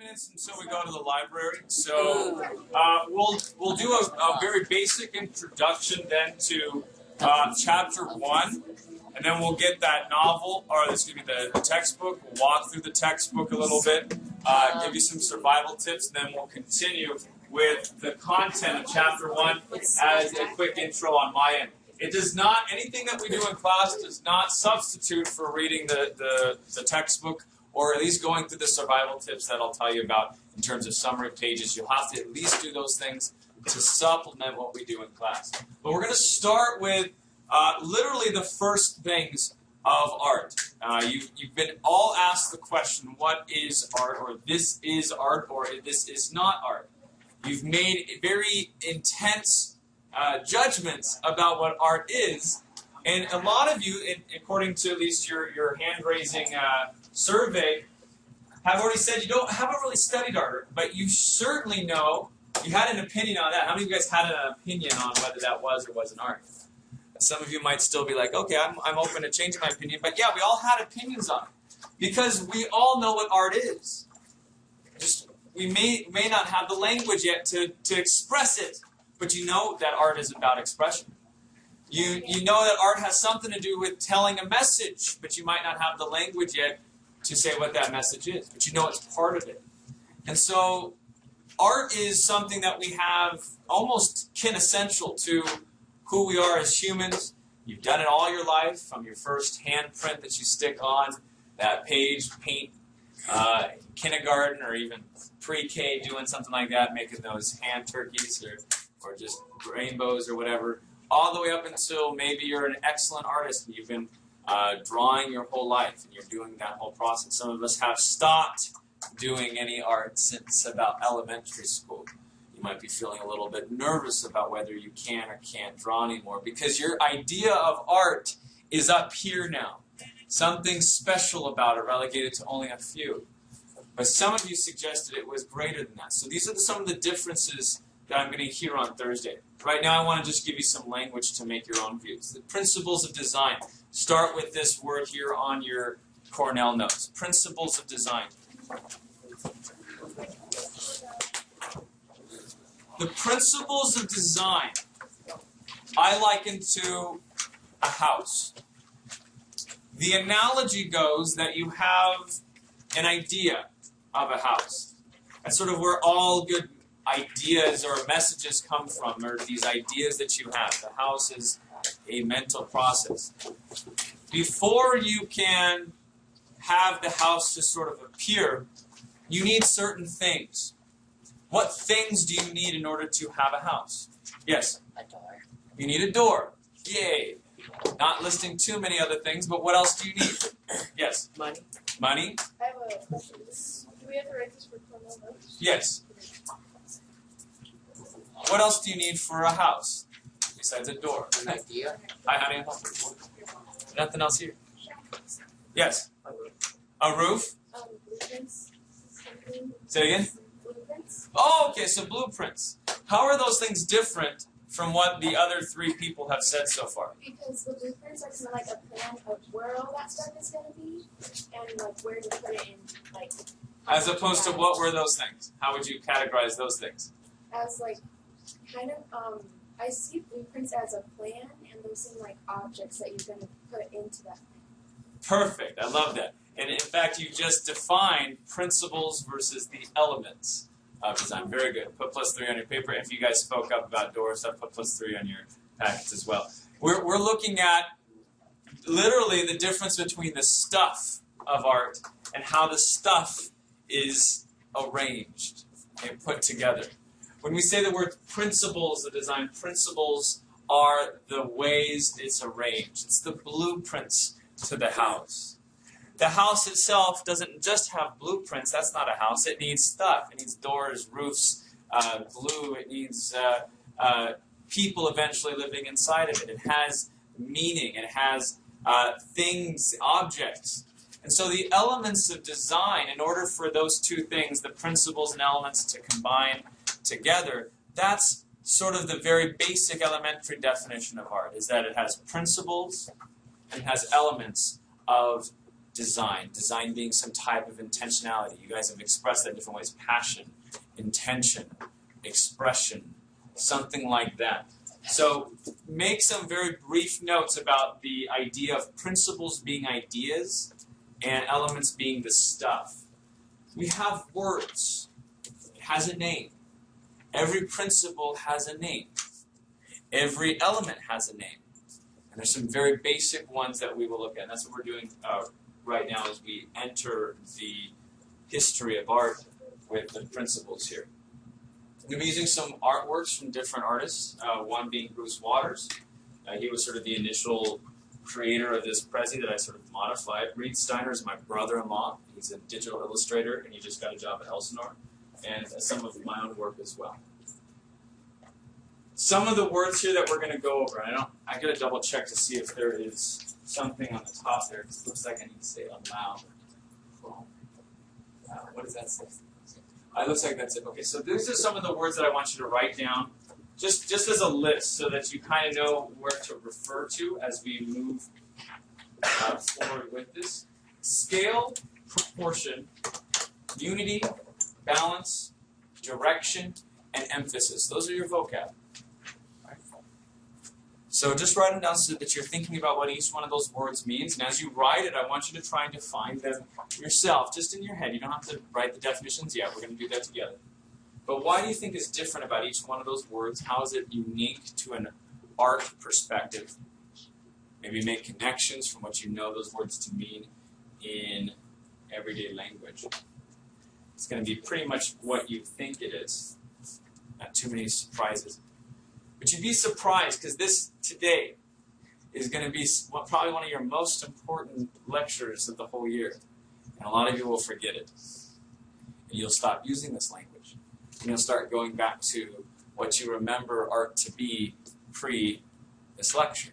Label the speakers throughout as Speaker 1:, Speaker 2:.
Speaker 1: minutes until we go to the library, so we'll do a very basic introduction then to chapter 1, and then we'll get that novel, or excuse me, the textbook. We'll walk through the textbook a little bit, give you some survival tips, and then we'll continue with the content of chapter 1 as a quick intro on my end. It does not, anything that we do in class does not substitute for reading the textbook, or at least going through the survival tips that I'll tell you about in terms of summary pages. You'll have to at least do those things to supplement what we do in class. But we're going to start with literally the first things of art. You've been all asked the question, what is art, or this is art, or this is not art. You've made very intense judgments about what art is, and a lot of you, according to at least your hand-raising survey, have already said you haven't really studied art, but you certainly know, you had an opinion on that. How many of you guys had an opinion on whether that was or wasn't art? Some of you might still be like, okay, I'm open to changing my opinion, but yeah, we all had opinions on it, because we all know what art is. Just we may not have the language yet to express it, but you know that art is about expression. You know that art has something to do with telling a message, but you might not have the language yet to say what that message is, but you know it's part of it. And so art is something that we have almost quintessential to who we are as humans. You've done it all your life, from your first handprint that you stick on that page, paint, kindergarten, or even pre-K, doing something like that, making those hand turkeys or just rainbows or whatever, all the way up until maybe you're an excellent artist and you've been drawing your whole life and you're doing that whole process. Some of us have stopped doing any art since about elementary school. You might be feeling a little bit nervous about whether you can or can't draw anymore, because your idea of art is up here now. Something special about it, relegated to only a few. But some of you suggested it was greater than that. So these are some of the differences that I'm going to hear on Thursday. Right now I want to just give you some language to make your own views. The principles of design. Start with this word here on your Cornell notes. Principles of design. The principles of design I liken to a house. The analogy goes that you have an idea of a house. That's sort of where all good ideas or messages come from, or these ideas that you have. The house is a mental process. Before you can have the house just sort of appear, you need certain things. What things do you need in order to have a house? Yes?
Speaker 2: A door.
Speaker 1: You need a door. Yay! Not listing too many other things, but what else do you need? Yes?
Speaker 2: Money.
Speaker 1: Money?
Speaker 3: I have a question. Do we have to write this for Cornell notes?
Speaker 1: Yes. What else do you need for a house besides a door?
Speaker 2: An idea.
Speaker 1: Hi, honey. Nothing else here. Yes. A roof.
Speaker 3: Blueprints.
Speaker 1: Say it again.
Speaker 3: Blueprints.
Speaker 1: Oh, okay. So blueprints. How are those things different from what the other three people have said so far?
Speaker 3: Because the blueprints are kind of like a plan of where all that stuff is going to be, and like where to put it in, like.
Speaker 1: As opposed to what were those things? How would you categorize those things?
Speaker 3: As like, kind of, I see blueprints as a plan, and those seem like objects that you're going to put into that plan.
Speaker 1: Perfect. I love that. And in fact, you just defined principles versus the elements of design. Very good. Put +3 on your paper. If you guys spoke up about door stuff, put +3 on your packets as well. We're looking at literally the difference between the stuff of art and how the stuff is arranged and put together. When we say the word principles of design, principles are the ways it's arranged. It's the blueprints to the house. The house itself doesn't just have blueprints. That's not a house. It needs stuff. It needs doors, roofs, glue. It needs people eventually living inside of it. It has meaning. It has things, objects. And so the elements of design, in order for those two things, the principles and elements, to combine together, that's sort of the very basic elementary definition of art, is that it has principles and it has elements of design. Design being some type of intentionality. You guys have expressed that in different ways. Passion, intention, expression, something like that. So make some very brief notes about the idea of principles being ideas and elements being the stuff. We have words. It has a name. Every principle has a name. Every element has a name. And there's some very basic ones that we will look at. And that's what we're doing right now as we enter the history of art with the principles here. I'm going to be using some artworks from different artists, one being Bruce Waters. He was sort of the initial creator of this Prezi that I sort of modified. Reed Steiner is my brother-in-law. He's a digital illustrator, and he just got a job at Elsinore. And some of my own work as well. Some of the words here that we're going to go over, I got to double check to see if there is something on the top there. It looks like I need to say aloud. What does that say? It looks like that's it. Okay, so these are some of the words that I want you to write down, just as a list, so that you kind of know where to refer to as we move forward with this. Scale, proportion, unity, balance, direction, and emphasis. Those are your vocab. Right? So just write them down so that you're thinking about what each one of those words means. And as you write it, I want you to try and define them yourself, just in your head. You don't have to write the definitions yet. We're going to do that together. But why do you think is different about each one of those words? How is it unique to an art perspective? Maybe make connections from what you know those words to mean in everyday language. It's going to be pretty much what you think it is. Not too many surprises. But you'd be surprised, because this today is going to be probably one of your most important lectures of the whole year. And a lot of you will forget it. And you'll stop using this language. And you'll start going back to what you remember art to be pre this lecture.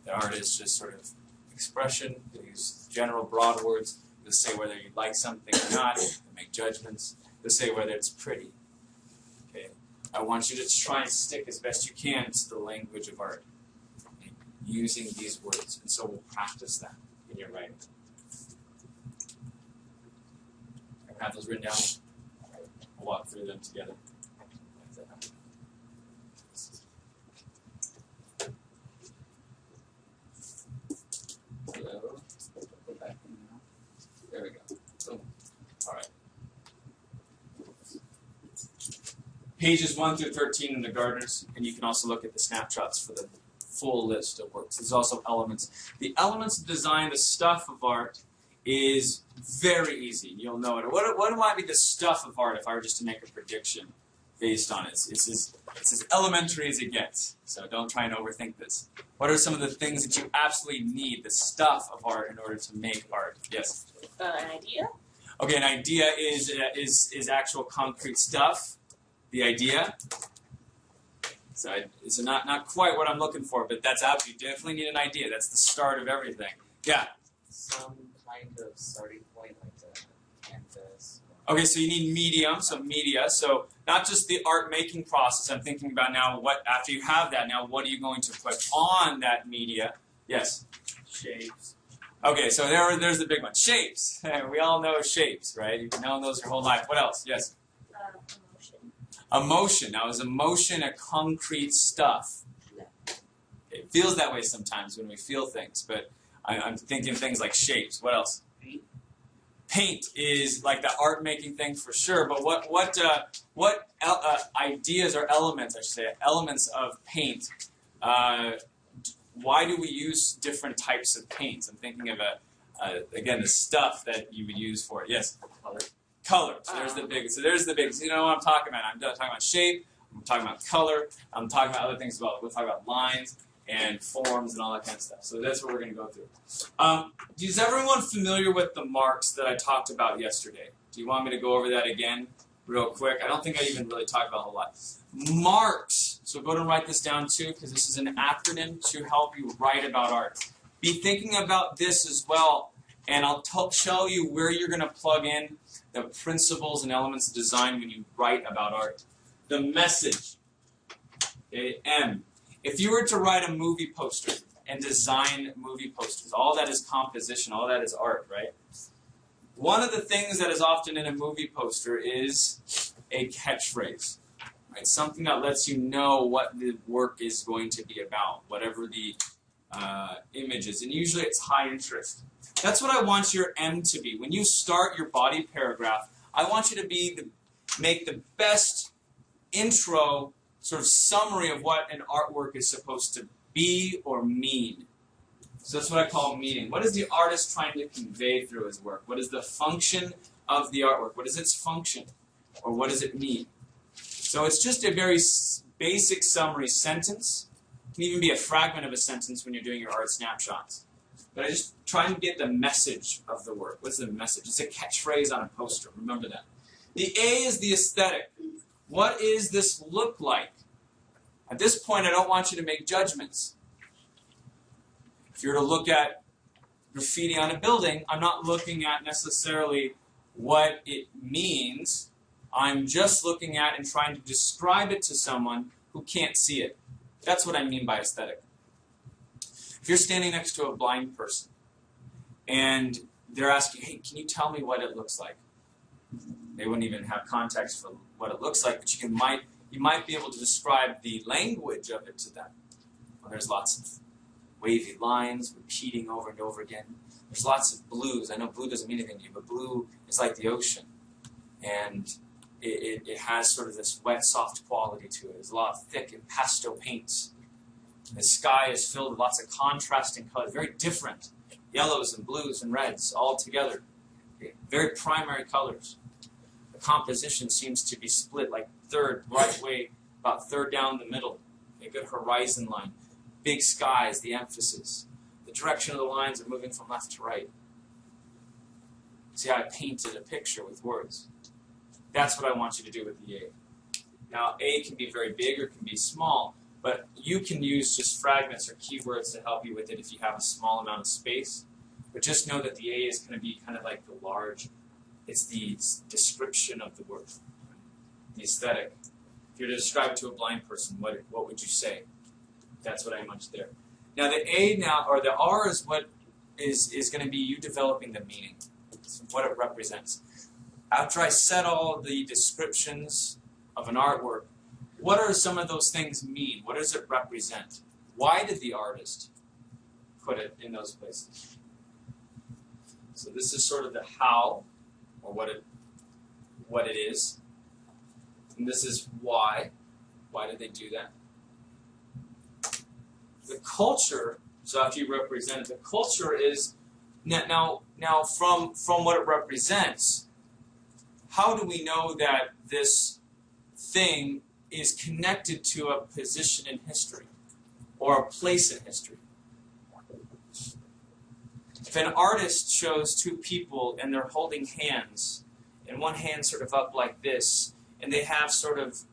Speaker 1: That art is just sort of expression. You'll use general broad words. You'll say whether you like something or not. You'll make judgments. You'll say whether it's pretty. Okay. I want you to try and stick as best you can to the language of art, using these words. And so we'll practice that in your writing. I have those written down. We'll walk through them together. There we go. Boom. All right. Pages 1 through 13 in the Gardeners, and you can also look at the snapshots for the full list of works. There's also elements. The elements of design, the stuff of art, is very easy. You'll know it. What might be the stuff of art if I were just to make a prediction based on it? It's as elementary as it gets, so don't try and overthink this. What are some of the things that you absolutely need, the stuff of art, in order to make art? Yes?
Speaker 2: An idea?
Speaker 1: Okay, an idea is actual concrete stuff. The idea. So it's not quite what I'm looking for, but that's absolutely, you definitely need an idea. That's the start of everything. Yeah?
Speaker 4: Some kind of starting point, like a canvas.
Speaker 1: Okay, so you need medium, so media. So not just the art making process. I'm thinking about now, what after you have that, now what are you going to put on that media? Yes?
Speaker 4: Shapes.
Speaker 1: Okay, so there's the big one. Shapes. We all know shapes, right? You've known those your whole life. What else? Yes?
Speaker 2: Emotion.
Speaker 1: Emotion. Now, is emotion a concrete stuff?
Speaker 2: No.
Speaker 1: It feels that way sometimes when we feel things, but I'm thinking things like shapes. What else?
Speaker 4: Paint.
Speaker 1: Paint is like the art-making thing for sure, but what ideas or elements, I should say, elements of paint, why do we use different types of paints? I'm thinking of, again, the stuff that you would use for it. Yes?
Speaker 4: Color.
Speaker 1: Color. So there's the big. So there's the big. So you know what I'm talking about. I'm talking about shape. I'm talking about color. I'm talking about other things as well. We'll talk about lines and forms and all that kind of stuff. So that's what we're going to go through. Is everyone familiar with the MARCS that I talked about yesterday? Do you want me to go over that again real quick? I don't think I even really talked about a whole lot. MARCS. So go ahead and write this down too, because this is an acronym to help you write about art. Be thinking about this as well, and I'll show you where you're going to plug in the principles and elements of design when you write about art. The message, okay, M. If you were to write a movie poster, and design movie posters. All that is composition, all that is art, right? One of the things that is often in a movie poster is a catchphrase, right? Something that lets you know what the work is going to be about, whatever the image is. And usually it's high interest. That's what I want your M to be. When you start your body paragraph, I want you to make the best intro sort of summary of what an artwork is supposed to be or mean. So that's what I call meaning. What is the artist trying to convey through his work? What is the function of the artwork? What is its function? Or what does it mean? So it's just a very basic summary sentence. It can even be a fragment of a sentence when you're doing your art snapshots. But I just try and get the message of the work. What's the message? It's a catchphrase on a poster. Remember that. The A is the aesthetic. What does this look like? At this point, I don't want you to make judgments. If you're to look at graffiti on a building, I'm not looking at necessarily what it means. I'm just looking at and trying to describe it to someone who can't see it. That's what I mean by aesthetic. If you're standing next to a blind person and they're asking, hey, can you tell me what it looks like? They wouldn't even have context for what it looks like, but you might be able to describe the language of it to them. Well, there's lots of wavy lines repeating over and over again. There's lots of blues. I know blue doesn't mean anything to you, but blue is like the ocean. And it has sort of this wet, soft quality to it. There's a lot of thick and pastel paints. The sky is filled with lots of contrasting colors, very different. Yellows and blues and reds all together. Very primary colors. The composition seems to be split like third, right way, about third down the middle. A good horizon line. Big skies, the emphasis. The direction of the lines are moving from left to right. See how I painted a picture with words? That's what I want you to do with the A. Now, A can be very big or can be small, but you can use just fragments or keywords to help you with it if you have a small amount of space. But just know that the A is going to be kind of like the large, it's the description of the work, the aesthetic. If you were to describe it to a blind person, what would you say? That's what I want there. Now the A now, or the R is what is going to be you developing the meaning, what it represents. After I set all the descriptions of an artwork, what are some of those things mean? What does it represent? Why did the artist put it in those places? So this is sort of the how, or what it is. And this is why. Why did they do that? The culture, so after you represent it, the culture is, now from what it represents, how do we know that this thing is connected to a position in history or a place in history? If an artist shows two people and they're holding hands, and one hand sort of up like this, and they have sort of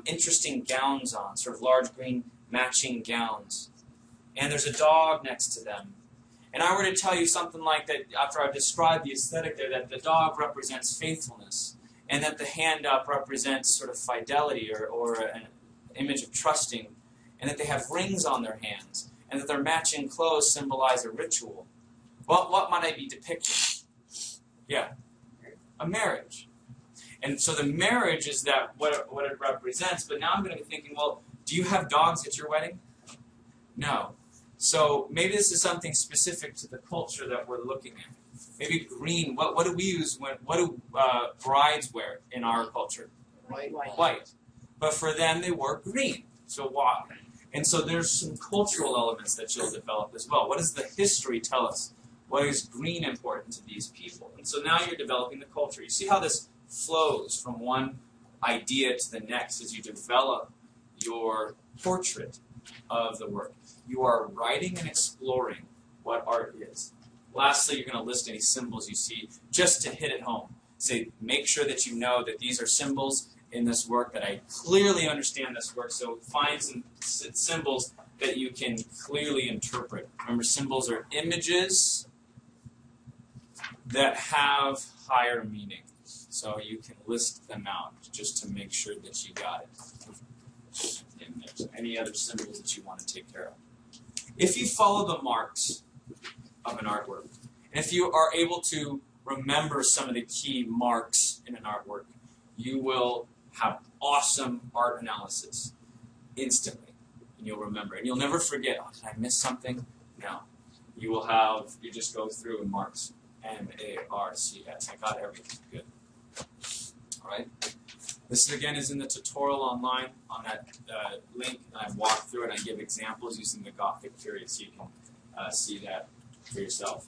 Speaker 1: interesting gowns on, sort of large green matching gowns, and there's a dog next to them, and I were to tell you something like that after I've described the aesthetic there, that the dog represents faithfulness, and that the hand up represents sort of fidelity or an image of trusting, and that they have rings on their hands, and that their matching clothes symbolize a ritual. Well, what might I be depicting? Yeah, a marriage. And so the marriage is that what it represents, but now I'm going to be thinking, well, do you have dogs at your wedding? No. So maybe this is something specific to the culture that we're looking at. Maybe green. What do we use? What do brides wear in our culture? White. But for them, they wore green. So why? And so there's some cultural elements that you'll develop as well. What does the history tell us? What is green important to these people? And so now you're developing the culture. You see how this flows from one idea to the next as you develop your portrait of the work. You are writing and exploring what art is. Lastly, you're going to list any symbols you see just to hit it home. Say, make sure that you know that these are symbols in this work, that I clearly understand this work. So find some symbols that you can clearly interpret. Remember, symbols are images that have higher meaning. So you can list them out just to make sure that you got it. And there's any other symbols that you want to take care of. If you follow the marks of an artwork, and if you are able to remember some of the key marks in an artwork, you will have awesome art analysis instantly. And you'll remember. And you'll never forget, oh, did I miss something? No. You just go through and marks. M-A-R-C-S. I got everything. Good. All right. This again is in the tutorial online on that link, and I've walked through it. And I give examples using the Gothic period, so you can see that for yourself.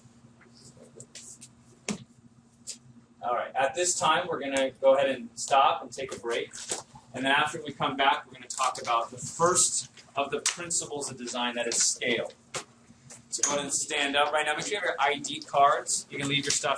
Speaker 1: All right. At this time, we're going to go ahead and stop and take a break, and then after we come back, we're going to talk about the first of the principles of design, that is scale. So go ahead and stand up right now. Make sure you have your ID cards. You can leave your stuff